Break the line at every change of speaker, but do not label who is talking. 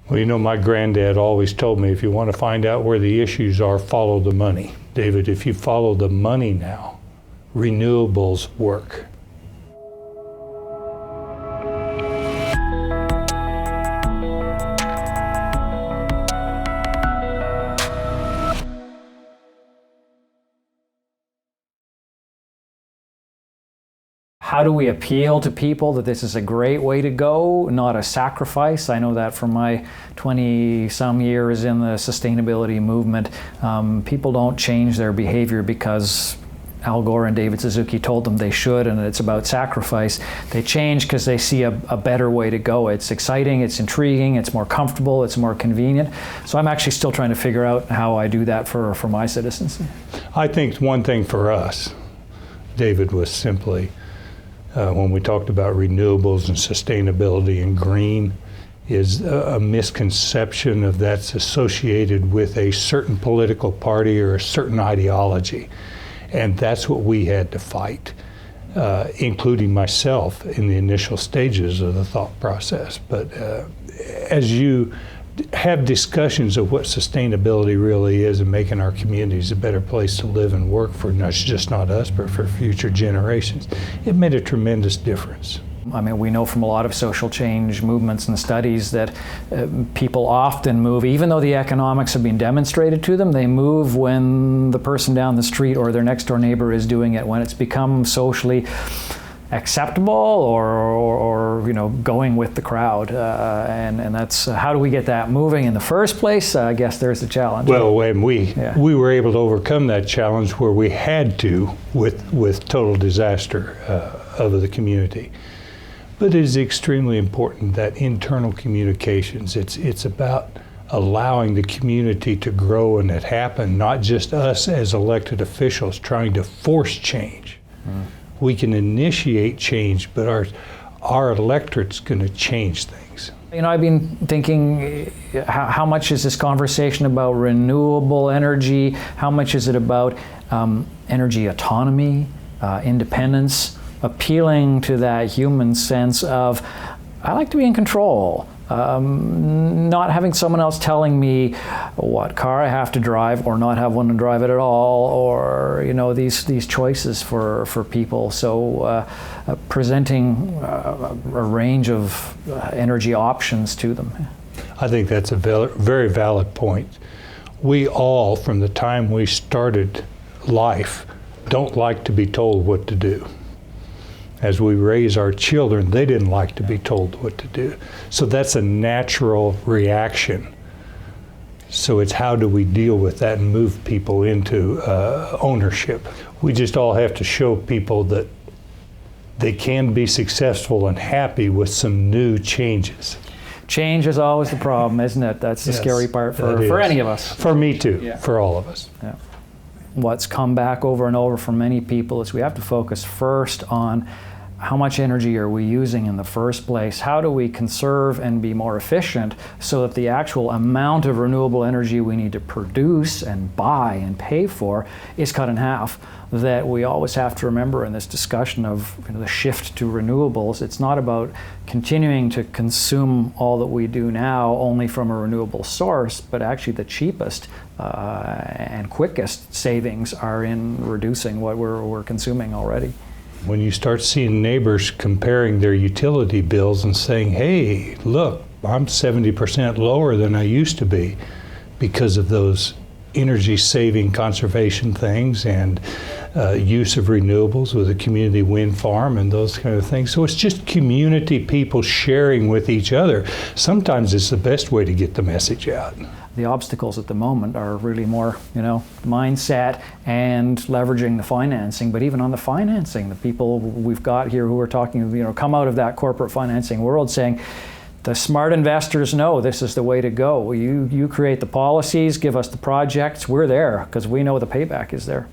Well, you know, my granddad always told me, if you want to find out where the issues are, follow the money. David, if you follow the money now, renewables work.
How do we appeal to people that this is a great way to go, not a sacrifice? I know that from my 20-some years in the sustainability movement, people don't change their behavior because Al Gore and David Suzuki told them they should, and it's about sacrifice. They change because they see a better way to go. It's exciting, it's intriguing, it's more comfortable, it's more convenient. So I'm actually still trying to figure out how I do that for my citizens.
I think one thing for us, David, was simply, when we talked about renewables and sustainability and green, is a misconception of that's associated with a certain political party or a certain ideology. And that's what we had to fight, including myself in the initial stages of the thought process. But as you have discussions of what sustainability really is and making our communities a better place to live and work for just not us, but for future generations, it made a tremendous difference.
I mean, we know from a lot of social change movements and studies that people often move, even though the economics have been demonstrated to them, they move when the person down the street or their next door neighbor is doing it, when it's become socially acceptable or you know, going with the crowd, and that's how do we get that moving in the first place? I guess there's the challenge.
Well, and we were able to overcome that challenge where we had to with total disaster of the community. But it is extremely important that internal communications, it's about allowing the community to grow and it happen, not just us as elected officials trying to force change. We can initiate change, but our electorate's going to change things.
You know, I've been thinking, how much is this conversation about renewable energy? How much is it about energy autonomy, independence, appealing to that human sense of, I like to be in control. Not having someone else telling me what car I have to drive or not have one to drive it at all, or you know, these choices for people. So presenting a range of energy options to them.
I think that's a very valid point. We all, from the time we started life, don't like to be told what to do. As we raise our children, they didn't like to be told what to do. So that's a natural reaction. So it's how do we deal with that and move people into ownership. We just all have to show people that they can be successful and happy with some new changes.
Change is always the problem, isn't it? That's the scary part for any of us.
For me too, for all of us.
Yeah. What's come back over and over for many people is we have to focus first on how much energy are we using in the first place? How do we conserve and be more efficient so that the actual amount of renewable energy we need to produce and buy and pay for is cut in half? That we always have to remember in this discussion of the shift to renewables, it's not about continuing to consume all that we do now only from a renewable source, but actually the cheapest and quickest savings are in reducing what we're consuming already.
When you start seeing neighbors comparing their utility bills and saying, hey, look, I'm 70% lower than I used to be because of those energy saving conservation things and use of renewables with a community wind farm and those kind of things. So it's just community people sharing with each other. Sometimes it's the best way to get the message out.
The obstacles at the moment are really more, mindset and leveraging the financing. But even on the financing, the people we've got here who are talking, come out of that corporate financing world saying, the smart investors know this is the way to go. You create the policies, give us the projects, we're there because we know the payback is there.